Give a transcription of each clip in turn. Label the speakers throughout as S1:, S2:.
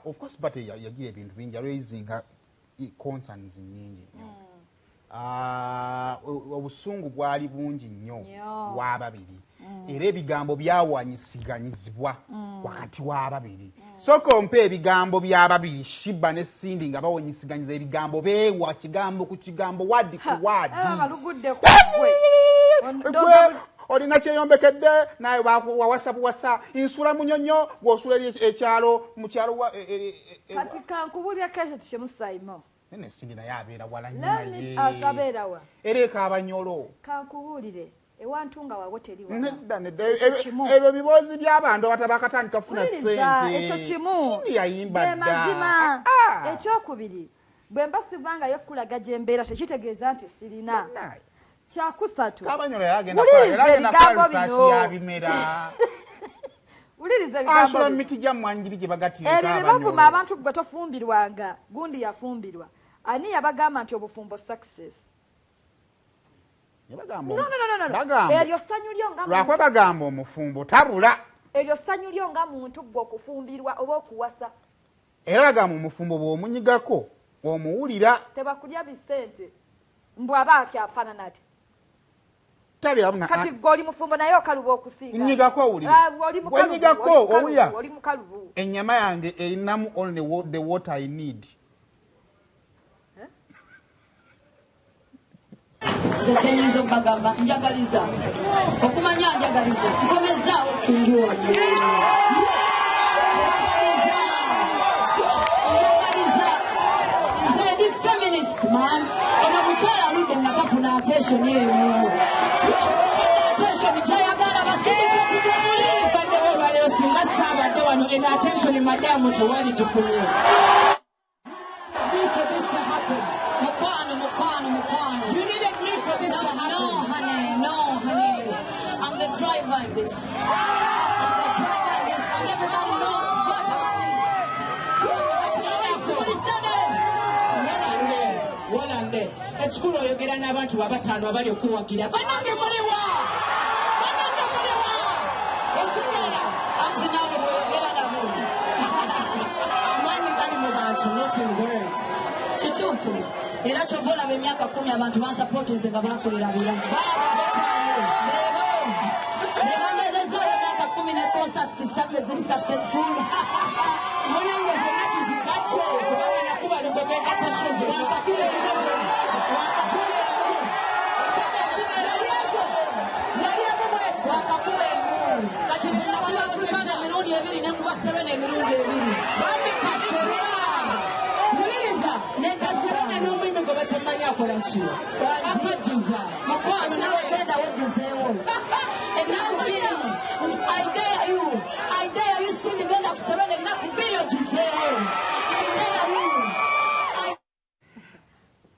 S1: Of course but yagira ebintu bingi raising concerns nyingi nnyo. Obusungu bwali bungi nnyo w'ababiri era ebigambo byawanyisiganizibwa wakati w'ababiri. So kompe ebigambo by'ababiri Sheebah ne Cindy nga bawonyisiganyiza ebigambo beewa kigambo ku kigambo wadi ku wadi. Olina kyeyombekedde naye wasa insula munyonyo gw'osula ekyalo mu kyalo
S2: kati kankubulya kesho tuchemusayimo.
S1: Nene Cindy naye abeera wala naye.
S2: Asabeerawa.
S1: Ereka abanyolo.
S2: Kankubulire ewantunga wago teri wana.
S1: Nedda ebyo bibozi by'abantu abatabakatandika kufuna ssente.
S2: Ekyo kimu.
S1: Cindy yayimba dda.
S2: Mazima. Ekyokubiri bwe mbasibanga yokulaga gyembeera tekitegeeza nti sirina. Kyakusatu.
S1: Kabanyolo yagenda kwa research ya bimera.
S2: Uliriza ebigambo.
S1: Asula miti gya mwanjiri gye bagatira
S2: kabanyolo. Ebyo bavuma abantu gwe tofumbirwanga. Gundi yafumbirwa. Ani yabagamba nti obufumbo success.
S1: Yabagamba.
S2: No. Eryo sanyu lyo nga
S1: lwakwa bagamba omufumbo tabula.
S2: Eryo sanyu lyo nga muntu gwe okufumbirwa oba okuwasa.
S1: Era bagamba omufumbo bw'omunyigako omuwulira.
S2: Tebakulya bisente. Mbwa abaati afaanana ati.
S1: Kati
S2: goli mufumbo naye okaluba okusinga.
S1: Nyigako owulira. Nyigako owulira.
S2: Oli mukalubu.
S1: Ennyama yange erinamu only the water I need.
S3: Zetenizo bagamba njagaliza. Okumanya njagaliza. Nkomeza okinjua. Feminist man, ona mukyala aludde nga tafuna attention yeemu. Attention kyayagala basinde kutujamuli.
S4: Badde webalero singa saabadde wano eno attention madamu tewali tufunye.
S3: Mukwano.
S4: You needed me for this to happen.
S3: No, honey. I'm the driver in this. And everybody knows what I mean.
S4: Ekikulu oyogera n'abantu babataano abali okuwagira banange muliwa osigala
S3: anti nabo bweyogera nabo
S4: amaanyi gali mu bantu not in words.
S3: Kituufu era ky'oba olaba emyaka 10 abantu bansapootinze nga bakolera bira
S4: baaba abataano
S3: ne bangezezawo emyaka 10 ne concerts 3 eziri successful
S4: mulingo zonna tuzigatte kubanga nakuba lugobegatta shozi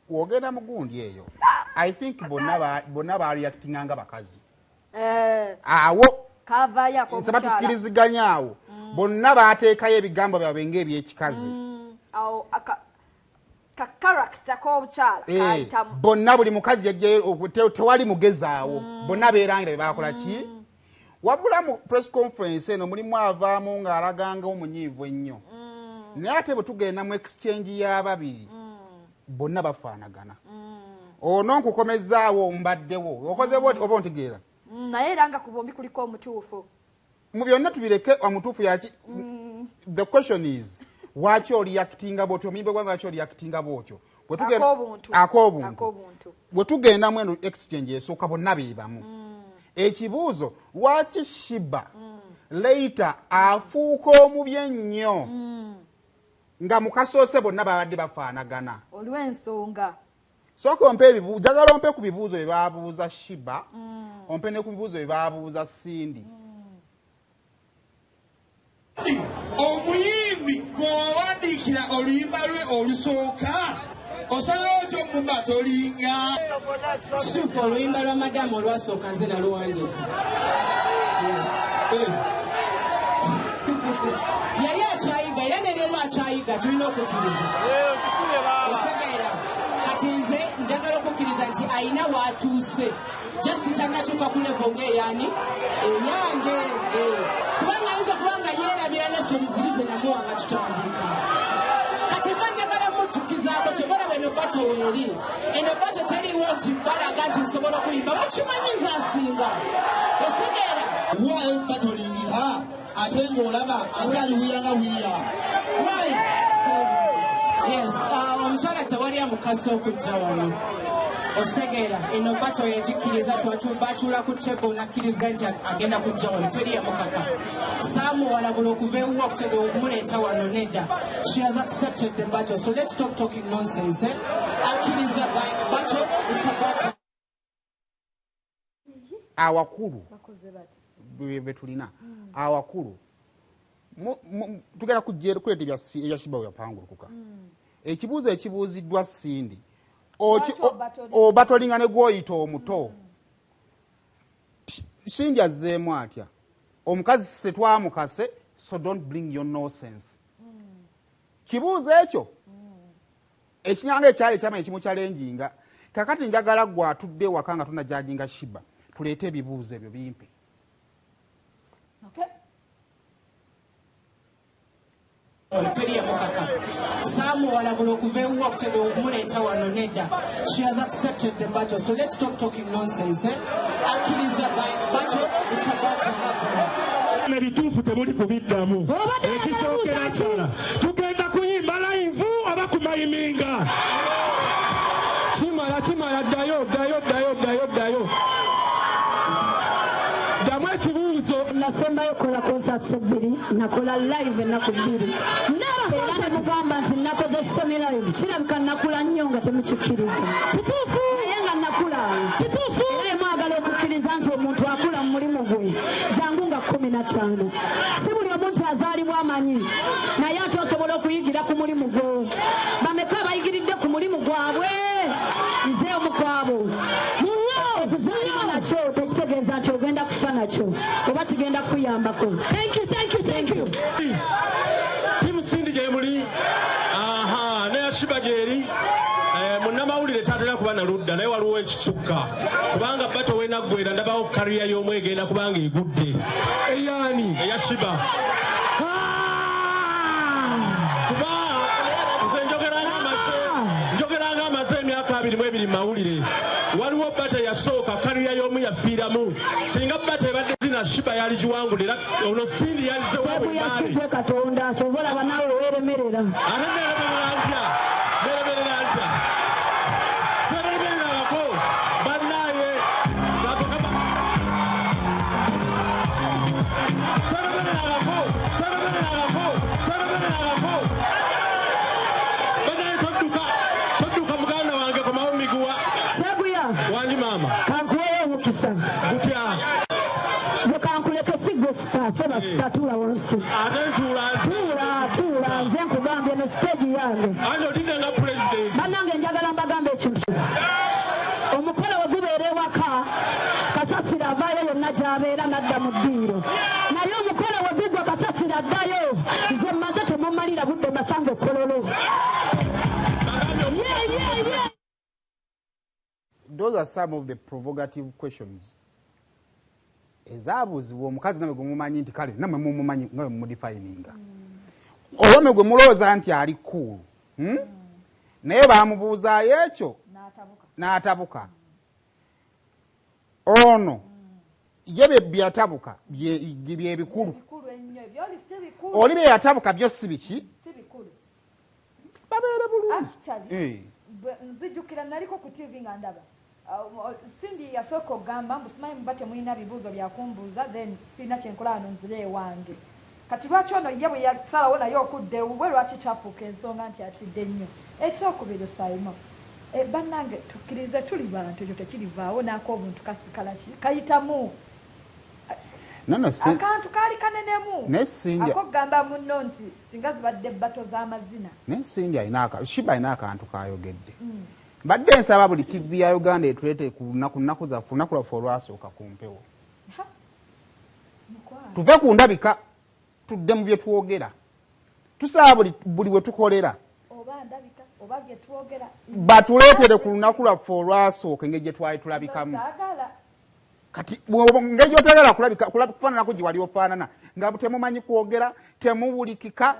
S1: Wogenda mugundi eyo. I think bonna bareactinga nga bakazi. Awo
S2: kava yako
S1: mukyala. Sabatukiriziganya awo. Bonna bateekayo ebigambo byabwe ng'ebyekikazi.
S2: Awo ka character k'omukyala kayitamu.
S1: Bonna buli mukazi yajjayo tewali mugezaawo. Bonna beerangira bye bakola ki? Wabula mu press conference eno mulimu avaamu ng'alaganga omunyiivu ennyo. Naye ate bwe tugenda mu exchange y'ababiri. Bonna bafaanagana. Ono nkukomezaawo mbaddewo. Okoze oba ontegeera.
S2: Naye era nga ku bombi kuliko omutuufu.
S1: Mu byonna tubireke omutuufu yaki. The question is waki reactinga bwotyo mimbe gwanga waki reactinga bwotyo. Akobuntu. Bwe tugenda mu eno exchange esooka bonna beebamu. Ekibuuzo waki Sheebah later afuuka omubi ennyo. Nga mukasoose bonna babadde bafaanagana.
S2: Olw'ensonga.
S1: Sooka ompe ebibuuzo, njagala ompe ku bibuuzo bye baabuuza Sheebah, ompe ne ku bibuuzo bye baabuuza Cindy.
S5: Omuyimbi gw'owandiikira oluyimba lwe olusooka osaba otyo mumba tolinga.
S4: Kituufu oluyimba lwa madamu olwasooka nze naluwandiika. Yali akyayiga era ne leero akyayiga tulina okukkiriza. Osegeera kati nze njagala okukkiriza nti ayina waatuuse jasi tannatuuka ku levo ng'eyaani eyange kubanga ayinza okubanga yeerabira lesoni ziri ze namuwa nga tutandika kati mba njagala mujjukizaako kye balaba eno bato weeri eno bato teriwo nti balaga nti nsobola okuyimba mukimanyi nze nsinga osegeera
S5: wa batolinga ate ng'olaba azaali wiyanga wiya why
S4: yes omukyala tewali amukasa okujja wano osegeera eno bato yagikkiriza batuula ku tebo nakkiriza nti agenda kujja wano teri yamukaka saamuwalabula okuva ewuwa okutegewa okumuleeta wano nedda she has accepted the battle so let's stop talking nonsense akkiriza battle it's a battle
S1: awakulu bwe tulina awakulu tugenda kuleeta ebya Sheebah yapangulukuka ekibuuzo ekibuuziddwa Sindi obatolinga ne gwoyita omuto Sindi azzeemu atya omukazi tetwamukase so don't bring your nonsense kibuuzo ekyo ekinyanga ekyali ekyama ekimukyalenjinga kakati njagala gwe atudde waka nga tunajajinga Sheebah tuleete ebibuuzo ebyo bimpe
S4: teri yamukaka saamuwalabula okuva ewuwa okutegewa okumuleeta wano nedda she has accepted the battle so let's stop talking nonsense akkiriza battle it's about to happen
S6: ebituufu temuli kubiddamu ekisookera ddala tugenda kuyimba live oba kumayiminga kimala ddayo damu ekibuuzo
S3: nasembayo kola concerts ebbiri nakola live ennaku bbiri era nemugamba nti nakoze semi live kirabika nakula nnyo nga temukikkiriza kituufu naye nga nakula kituufu era mwagala okukkiriza nti omuntu akula mu mulimu gwe jangu nga 15 si buli omuntu azaalibwa amanyi naye ate osobola okuyigira ku mulimu gwo bameka abayigiridde ku mulimu gwabwe nze omukwabo okuzaalibwa nakyo tekitegeeza nti ogenda kufa nakyo oba kigenda kuyambako. Thank you.
S6: Timu Sindi gye muli ne Sheebah gyeri munnamawulire tatera kuba na ludda naye waliwo ekisukka kubanga bato wenaggwera ndabawo kariya y'omu egenda kubanga egudde eyaani eya Sheebah kuba nze njogeranga amaze emyaka 22 mawulire waliwo bata yasooka kariya y'omu yafiiramu singa bata ebadde zina Sheebah yali giwangulira ono Sindi yalizewo
S3: yasigwe katonda kyobola banawe weeremerera
S6: ate neremerera ntya seremererako bannaye seremererako bannaye todduka muganda wange komawo miguwa
S3: seguya
S6: wangi maama
S3: kankuweyo omukisa
S6: gutya
S3: bwekankuleke sigwe sitafe basitatuula wansi
S6: ate
S3: tuula nze nkugambye ne siteegi yange
S6: ate otidde nga pulezidenti
S3: bannange njagala mbagamba ekintu omukole we gubeera ewaka kasasira avaayo yonna gy'abeera n'adda mu ddiiro naye omukole we gugwa kasasira addayo nze mmaze temumalira budde masanga ekkololo.
S1: Those are some of the provocative questions ezabuuzibwa omukazi nawe gwe mumanyi nti kale namwe mumumanyi nga mumudefininga olwome gwe mulowooza nti ali cool naye bamubuuzaayo ekyo n'atabuka ono ye byatabuka byebikulu oli bye yatabuka byo si biki babeere bulungi
S2: nzijukira naliko ku TV nga ndaba Sindi yasooka okugamba mbu simanyi muba temulina bibuuzo byakumbuuza then sirina kyenkola wano nzire ewange kati lwaki ono ye bwe yasalawo naye okudde ewuwe lwaki kyafuuka ensonga nti atidde nnyo ekyokubiri Saimo bannange tukkirize tuli bantu ekyo tekirivaawo naako obuntu kasikala ki kayitamu akantu kaali kanenemu akogamba munno nti singa zibadde bbato z'amazina
S1: naye Sindi Sheebah alina akantu kayogedde badde nsaba buli TV ya Uganda etuleete ku nnaku zaffe olunaku lwaffe olwasooka ku mpewo tuve ku ndabika tudde mu bye twogera tusaba buli we tukolera
S2: ndabika oba bye twogera
S1: batuleetere ku lunaku lwaffe olwasooka engeri gye twali tulabikamu kati ngeri gy'otegera kufaananako gye wali ofaanana nga temumanyi kwogera temubulikika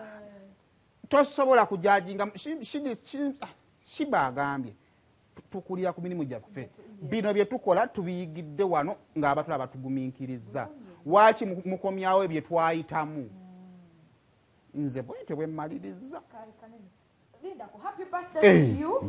S1: tosobola kujajinga. Sheebah agambye tukulira ku mirimu gyaffe bino bye tukola tubiyigidde wano ng'abatula batugumiikiriza waaki mukomyawo bye twayitamu nze bwente bwe mmaliriza.
S2: Linda, happy birthday to you.